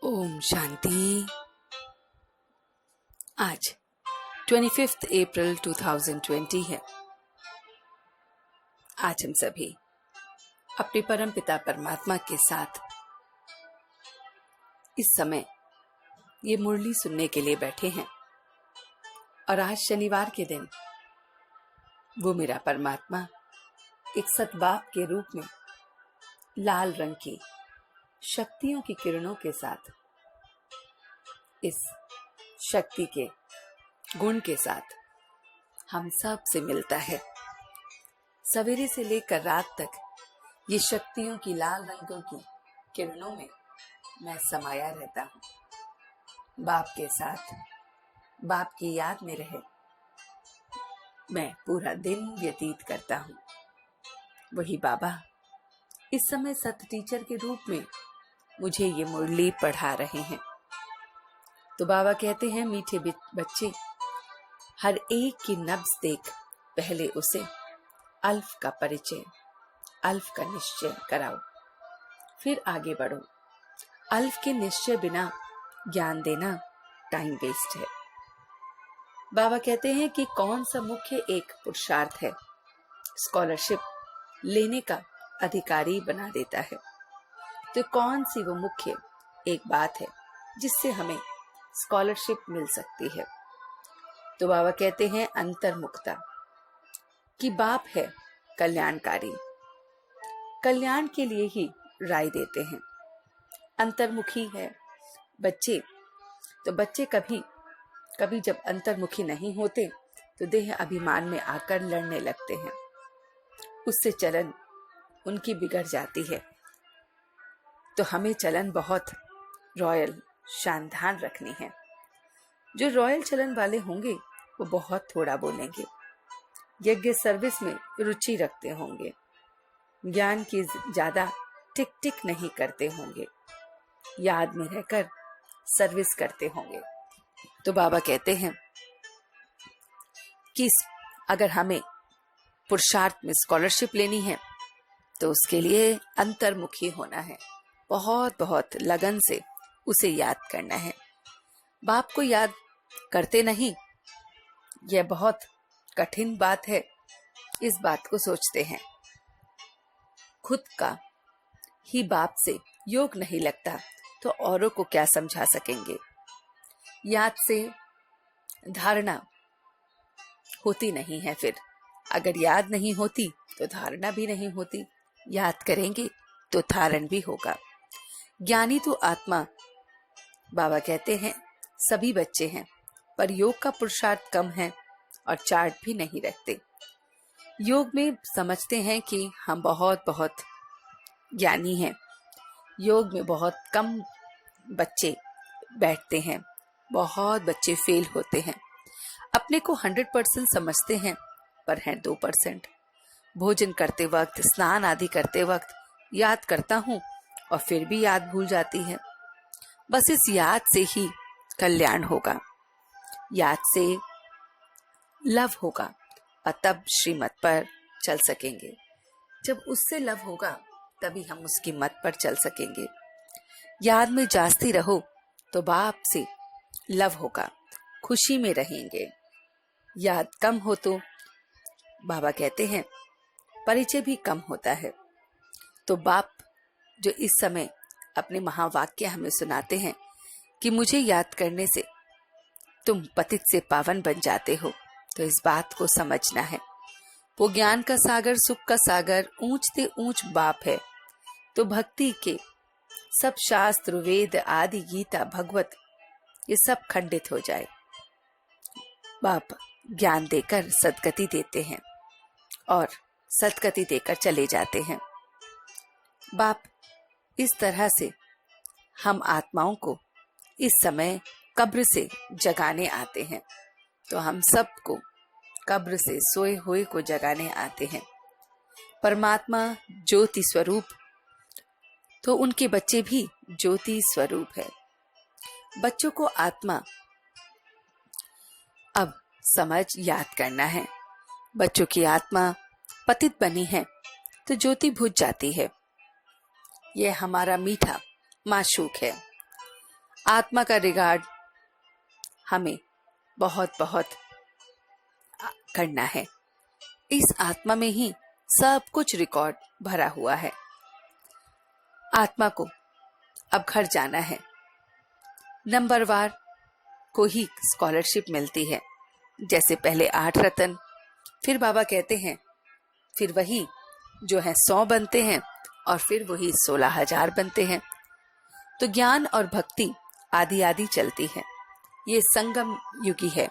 ओम शांति। आज 25 अप्रैल 2020 है। आज हम सभी अपने परम पिता परमात्मा के साथ इस समय ये मुरली सुनने के लिए बैठे हैं। और आज शनिवार के दिन वो मेरा परमात्मा एक सतबाप के रूप में लाल रंग की शक्तियों की किरणों के साथ, इस शक्ति के गुण के साथ हम सब से मिलता है। सवेरे से लेकर रात तक ये शक्तियों की लाल रंगों की किरणों में मैं समाया रहता हूँ। बाप के साथ, बाप की याद में रहे मैं पूरा दिन व्यतीत करता हूँ। वही बाबा इस समय सत टीचर के रूप में मुझे ये मुरली पढ़ा रहे हैं। तो बाबा कहते हैं, मीठे बच्चे, हर एक की नब्ज देख पहले उसे अल्फ का परिचय, अल्फ का निश्चय कराओ, फिर आगे बढ़ो। अल्फ के निश्चय बिना ज्ञान देना टाइम वेस्ट है। बाबा कहते हैं कि कौन सा मुख्य एक पुरुषार्थ है स्कॉलरशिप लेने का अधिकारी बना देता है। तो कौन सी वो मुख्य एक बात है जिससे हमें स्कॉलरशिप मिल सकती है। तो बाबा कहते हैं अंतर्मुखता कि बाप है कल्याणकारी, कल्याण के लिए ही राय देते हैं। अंतर्मुखी है बच्चे, तो बच्चे कभी जब अंतर्मुखी नहीं होते तो देह अभिमान में आकर लड़ने लगते हैं। उससे चलन उनकी बिगड़ जाती है। तो हमें चलन बहुत रॉयल शानदार रखनी है। जो रॉयल चलन वाले होंगे वो बहुत थोड़ा बोलेंगे, यज्ञ सर्विस में रुचि रखते होंगे, ज्ञान की ज्यादा टिक टिक नहीं करते होंगे, याद में रहकर सर्विस करते होंगे। तो बाबा कहते हैं कि अगर हमें पुरुषार्थ में स्कॉलरशिप लेनी है तो उसके लिए अंतर्मुखी होना है। बहुत बहुत लगन से उसे याद करना है। बाप को याद करते नहीं, यह बहुत कठिन बात है। इस बात को सोचते हैं, खुद का ही बाप से योग नहीं लगता तो औरों को क्या समझा सकेंगे। याद से धारणा होती नहीं है। फिर अगर याद नहीं होती तो धारणा भी नहीं होती। याद करेंगे तो धारण भी होगा। ज्ञानी तो आत्मा, बाबा कहते हैं, सभी बच्चे हैं, पर योग का पुरुषार्थ कम है और चार्ट भी नहीं रखते। योग में समझते हैं कि हम बहुत बहुत ज्ञानी हैं। योग में बहुत कम बच्चे बैठते हैं, बहुत बच्चे फेल होते हैं। अपने को 100% समझते हैं पर हैं 2%। भोजन करते वक्त, स्नान आदि करते वक्त याद करता हूँ और फिर भी याद भूल जाती है। बस इस याद से ही कल्याण होगा, याद से लव होगा और तब श्रीमत पर चल सकेंगे। जब उससे लव होगा तभी हम उसकी मत पर चल सकेंगे। याद में जास्ती रहो तो बाप से लव होगा, खुशी में रहेंगे। याद कम हो तो बाबा कहते हैं परिचय भी कम होता है। तो बाप जो इस समय अपने महावाक्य हमें सुनाते हैं कि मुझे याद करने से तुम पतित से पावन बन जाते हो, तो इस बात को समझना है। वो ज्ञान का सागर, सुख का सागर, ऊंचते ऊंच बाप है। तो भक्ति के सब शास्त्र, वेद आदि, गीता, भगवत, ये सब खंडित हो जाए। बाप ज्ञान देकर सदगति देते हैं और सदगति देकर चले जाते हैं। बाप इस तरह से हम आत्माओं को इस समय कब्र से जगाने आते हैं। तो हम सबको कब्र से सोए हुए को जगाने आते हैं। परमात्मा ज्योति स्वरूप, तो उनके बच्चे भी ज्योति स्वरूप है। बच्चों को आत्मा अब समझ याद करना है। बच्चों की आत्मा पतित बनी है तो ज्योति बुझ जाती है। यह हमारा मीठा माशूक है। आत्मा का रिगार्ड हमें बहुत बहुत करना है। इस आत्मा में ही सब कुछ रिकॉर्ड भरा हुआ है। आत्मा को अब घर जाना है। नंबरवार को ही स्कॉलरशिप मिलती है। जैसे पहले 8 रत्न, फिर बाबा कहते हैं फिर वही जो है 100 बनते हैं और फिर वही 16,000 बनते हैं। तो ज्ञान और भक्ति आदि आदि चलती है। ये संगम युगी है।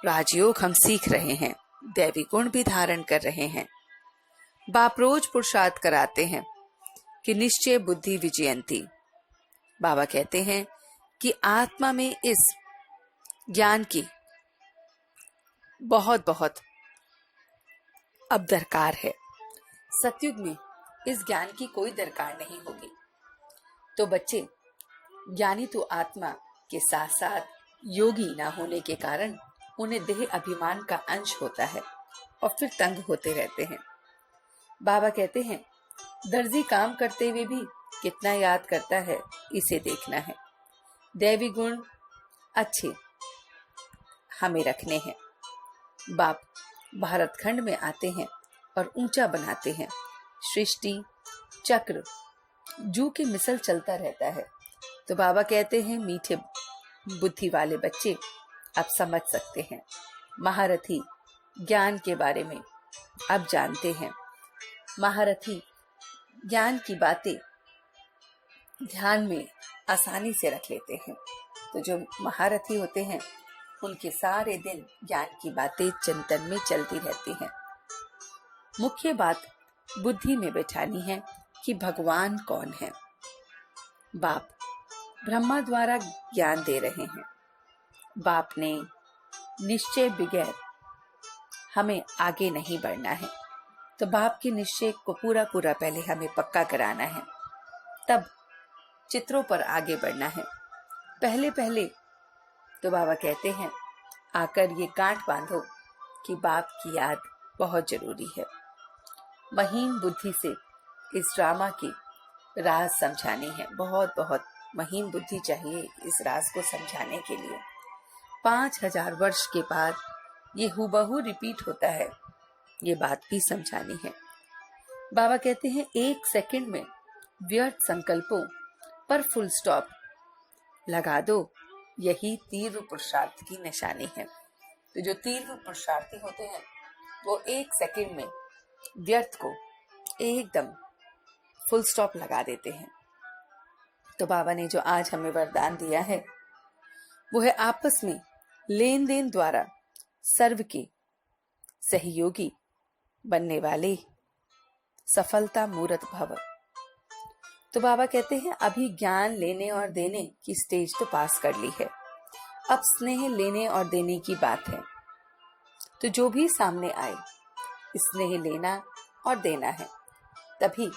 राजयोग हम सीख रहे हैं, दैवी गुण भी धारण कर रहे हैं। बाप रोज पुरुषार्थ कराते हैं कि निश्चय बुद्धि विजयंती। बाबा कहते हैं कि आत्मा में इस ज्ञान की बहुत बहुत अब दरकार है। सतयुग में इस ज्ञान की कोई दरकार नहीं होगी। तो बच्चे, ज्ञानी तो आत्मा के साथ साथ योगी ना होने के कारण उन्हें देह अभिमान का अंश होता है और फिर तंग होते रहते हैं। बाबा कहते हैं दर्जी काम करते हुए भी कितना याद करता है, इसे देखना है। दैवी गुण अच्छे हमें रखने हैं। बाप भारत खंड में आते हैं और ऊंचा बनाते हैं। सृष्टि चक्र जू की मिसल चलता रहता है। तो बाबा कहते हैं मीठे बुद्धि वाले बच्चे अब समझ सकते हैं। महारथी ज्ञान के बारे में अब जानते हैं। महारथी ज्ञान की बातें ध्यान में आसानी से रख लेते हैं। तो जो महारथी होते हैं उनके सारे दिन ज्ञान की बातें चिंतन में चलती रहती हैं। मुख्य बात बुद्धि में बैठानी है कि भगवान कौन है। बाप ब्रह्मा द्वारा ज्ञान दे रहे हैं। बाप ने निश्चय बगैर हमें आगे नहीं बढ़ना है। तो बाप के निश्चय को पूरा पूरा पहले हमें पक्का कराना है, तब चित्रों पर आगे बढ़ना है। पहले पहले तो बाबा कहते हैं आकर ये गांठ बांधो कि बाप की याद बहुत जरूरी है। महीन बुद्धि से इस ड्रामा की राज समझानी है। बहुत बहुत महीन बुद्धि चाहिए इस राज को समझाने के लिए। 5,000 वर्ष के बाद ये हूबहू रिपीट होता है, ये बात भी समझानी है। बाबा कहते हैं 1 सेकंड में व्यर्थ संकल्पों पर फुल स्टॉप लगा दो, यही तीव्र पुरुषार्थ की निशानी है। तो जो तीव्र पुरुषार्थी होते हैं वो 1 सेकंड में व्यर्थ को एकदम फुल स्टॉप लगा देते हैं। तो बाबा ने जो आज हमें वरदान दिया है वो है आपस में लेन देन द्वारा सर्व के सहयोगी बनने वाले सफलता मूर्त भव। तो बाबा कहते हैं अभी ज्ञान लेने और देने की स्टेज तो पास कर ली है, अब स्नेह लेने और देने की बात है। तो जो भी सामने आए स्नेह लेना और देना है, तभी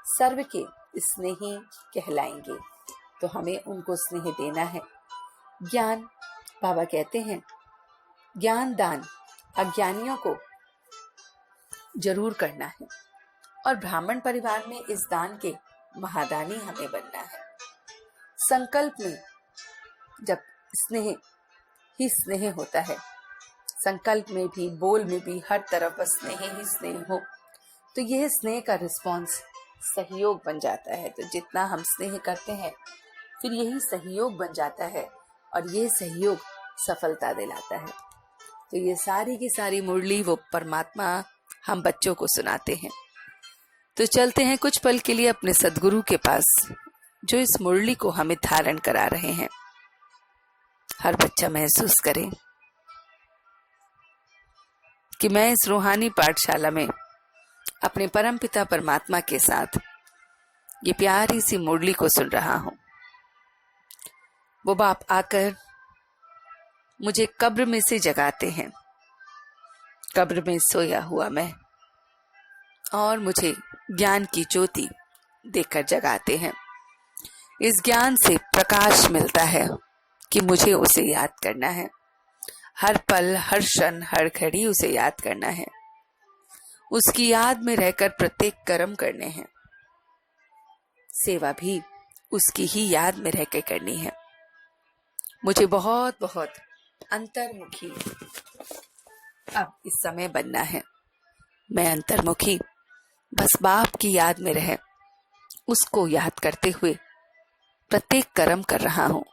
सर्व के स्नेही कहलाएंगे। तो हमें उनको स्नेह देना है। ज्ञान बाबा कहते हैं ज्ञान दान अज्ञानियों को जरूर करना है और ब्राह्मण परिवार में इस दान के महादानी हमें बनना है। संकल्प में जब स्नेह ही स्नेह होता है, संकल्प में भी बोल में भी हर तरफ स्नेह ही स्नेह हो, तो यह स्नेह का रिस्पॉन्स सहयोग बन जाता है। तो जितना हम स्नेह करते हैं फिर यही सहयोग बन जाता है और ये सहयोग सफलता दिलाता है। तो ये सारी की सारी मुरली वो परमात्मा हम बच्चों को सुनाते हैं। तो चलते हैं कुछ पल के लिए अपने सद्गुरु के पास जो इस मुरली को हमें धारण करा रहे हैं। हर बच्चा महसूस करे कि मैं इस रूहानी पाठशाला में अपने परमपिता परमात्मा के साथ ये प्यारी सी मुरली को सुन रहा हूं। वो बाप आकर मुझे कब्र में से जगाते हैं। कब्र में सोया हुआ मैं, और मुझे ज्ञान की ज्योति देकर जगाते हैं। इस ज्ञान से प्रकाश मिलता है कि मुझे उसे याद करना है। हर पल, हर क्षण, हर घड़ी उसे याद करना है। उसकी याद में रहकर प्रत्येक कर्म करने हैं। सेवा भी उसकी ही याद में रहकर करनी है। मुझे बहुत बहुत अंतर्मुखी अब इस समय बनना है। मैं अंतर्मुखी बस बाप की याद में रहे, उसको याद करते हुए प्रत्येक कर्म कर रहा हूँ।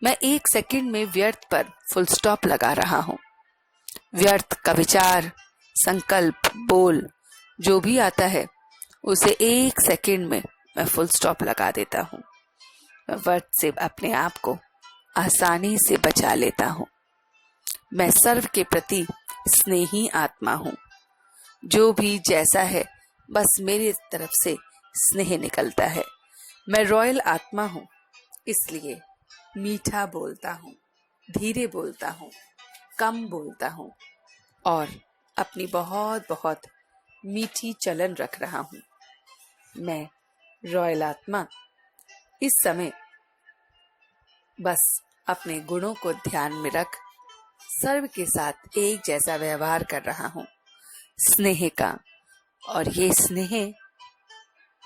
मैं 1 सेकंड में व्यर्थ पर फुल स्टॉप लगा रहा हूँ। व्यर्थ का विचार, संकल्प, बोल जो भी आता है उसे 1 सेकंड में मैं फुल स्टॉप लगा देता हूँ। मैं व्यर्थ से अपने आप को आसानी से बचा लेता हूँ। मैं सर्व के प्रति स्नेही आत्मा हूँ। जो भी जैसा है बस मेरी तरफ से स्नेह निकलता है। मैं रॉयल आत्मा हूँ, इसलिए मीठा बोलता हूँ, धीरे बोलता हूँ, कम बोलता हूँ और अपनी बहुत बहुत मीठी चलन रख रहा हूँ। मैं रॉयल आत्मा इस समय बस अपने गुणों को ध्यान में रख सर्व के साथ एक जैसा व्यवहार कर रहा हूँ, स्नेह का। और ये स्नेह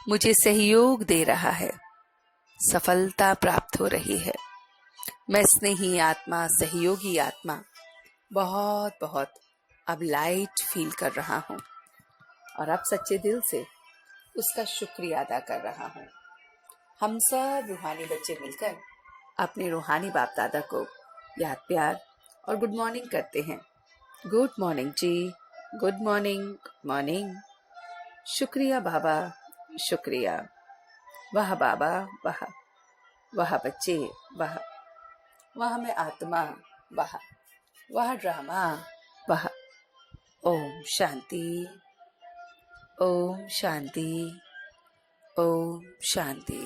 मुझे सहयोग दे रहा है, सफलता प्राप्त हो रही है। मैं स्नेही आत्मा, सहयोगी आत्मा बहुत बहुत अब लाइट फील कर रहा हूँ और अब सच्चे दिल से उसका शुक्रिया अदा कर रहा हूँ। हम सब रूहानी बच्चे मिलकर अपने रूहानी बाप दादा को याद, प्यार और गुड मॉर्निंग करते हैं। गुड मॉर्निंग जी, गुड मॉर्निंग, गुड मॉर्निंग। शुक्रिया बाबा, शुक्रिया। वाह बाबा, वाह वाह बच्चे, वाह वाह मैं आत्मा, वाह वाह ड्रामा, वाह। ओम शांति, ओम शांति, ओम शांति।